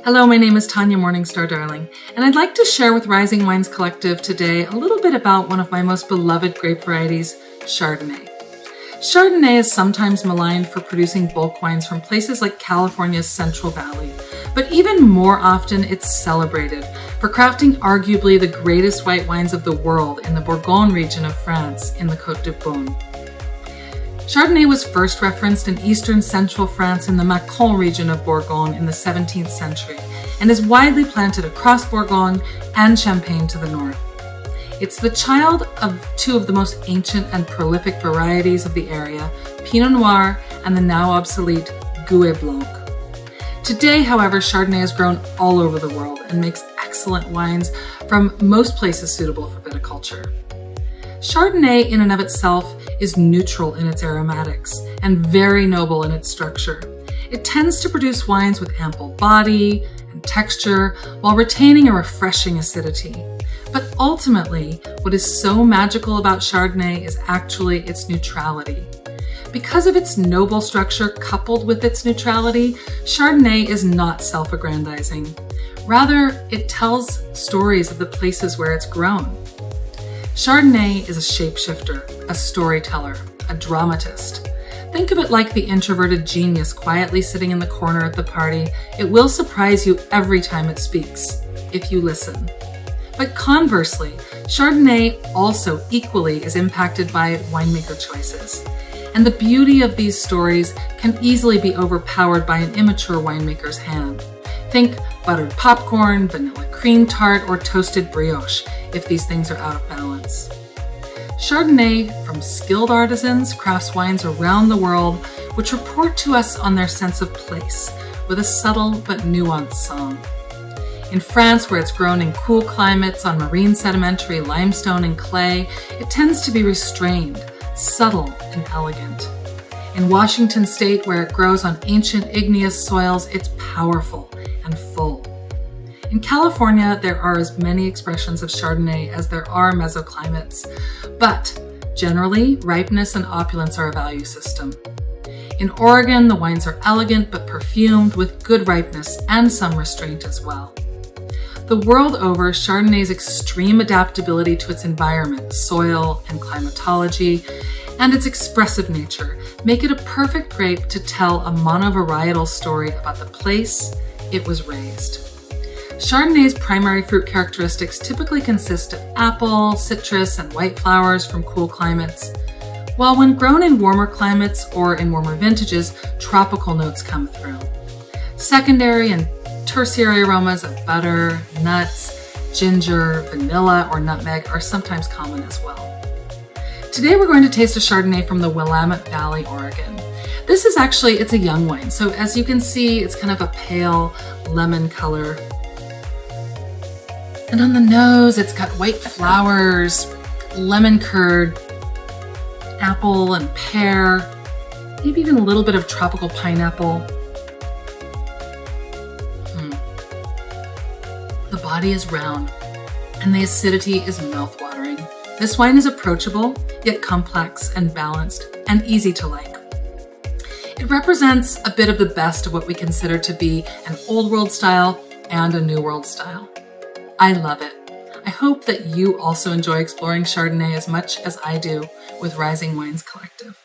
Hello, my name is Tanya Morning Star Darling, and I'd like to share with Rising Wines Collective today a little bit about one of my most beloved grape varieties, Chardonnay. Chardonnay is sometimes maligned for producing bulk wines from places like California's Central Valley, but even more often it's celebrated for crafting arguably the greatest white wines of the world in the Bourgogne region of France in the Côte de Beaune. Chardonnay was first referenced in eastern central France in the Mâcon region of Bourgogne in the 17th century and is widely planted across Bourgogne and Champagne to the north. It's the child of two of the most ancient and prolific varieties of the area, Pinot Noir and the now obsolete Gouais Blanc. Today, however, Chardonnay is grown all over the world and makes excellent wines from most places suitable for viticulture. Chardonnay in and of itself is neutral in its aromatics and very noble in its structure. It tends to produce wines with ample body and texture while retaining a refreshing acidity. But ultimately, what is so magical about Chardonnay is actually its neutrality. Because of its noble structure coupled with its neutrality, Chardonnay is not self-aggrandizing. Rather, it tells stories of the places where it's grown. Chardonnay is a shapeshifter, a storyteller, a dramatist. Think of it like the introverted genius quietly sitting in the corner at the party. It will surprise you every time it speaks, if you listen. But conversely, Chardonnay also equally is impacted by winemaker choices. And the beauty of these stories can easily be overpowered by an immature winemaker's hand. Think buttered popcorn, vanilla cream tart, or toasted brioche, if these things are out of balance. Chardonnay, from skilled artisans, crafts wines around the world, which report to us on their sense of place, with a subtle but nuanced song. In France, where it's grown in cool climates on marine sedimentary limestone and clay, it tends to be restrained, subtle, and elegant. In Washington State, where it grows on ancient igneous soils, it's powerful and full. In California, there are as many expressions of Chardonnay as there are mesoclimates, but generally, ripeness and opulence are a value system. In Oregon, the wines are elegant but perfumed with good ripeness and some restraint as well. The world over, Chardonnay's extreme adaptability to its environment, soil, and climatology, and its expressive nature make it a perfect grape to tell a monovarietal story about the place it was raised. Chardonnay's primary fruit characteristics typically consist of apple, citrus, and white flowers from cool climates, while when grown in warmer climates or in warmer vintages, tropical notes come through. Secondary and tertiary aromas of butter, nuts, ginger, vanilla, or nutmeg are sometimes common as well. Today we're going to taste a Chardonnay from the Willamette Valley, Oregon. This is it's a young wine, so as you can see, it's kind of a pale lemon color. And on the nose, it's got white flowers, lemon curd, apple and pear, maybe even a little bit of tropical pineapple. The body is round, and the acidity is mouthwatering. This wine is approachable, yet complex and balanced, and easy to like. It represents a bit of the best of what we consider to be an old world style and a new world style. I love it. I hope that you also enjoy exploring Chardonnay as much as I do with Rising Wines Collective.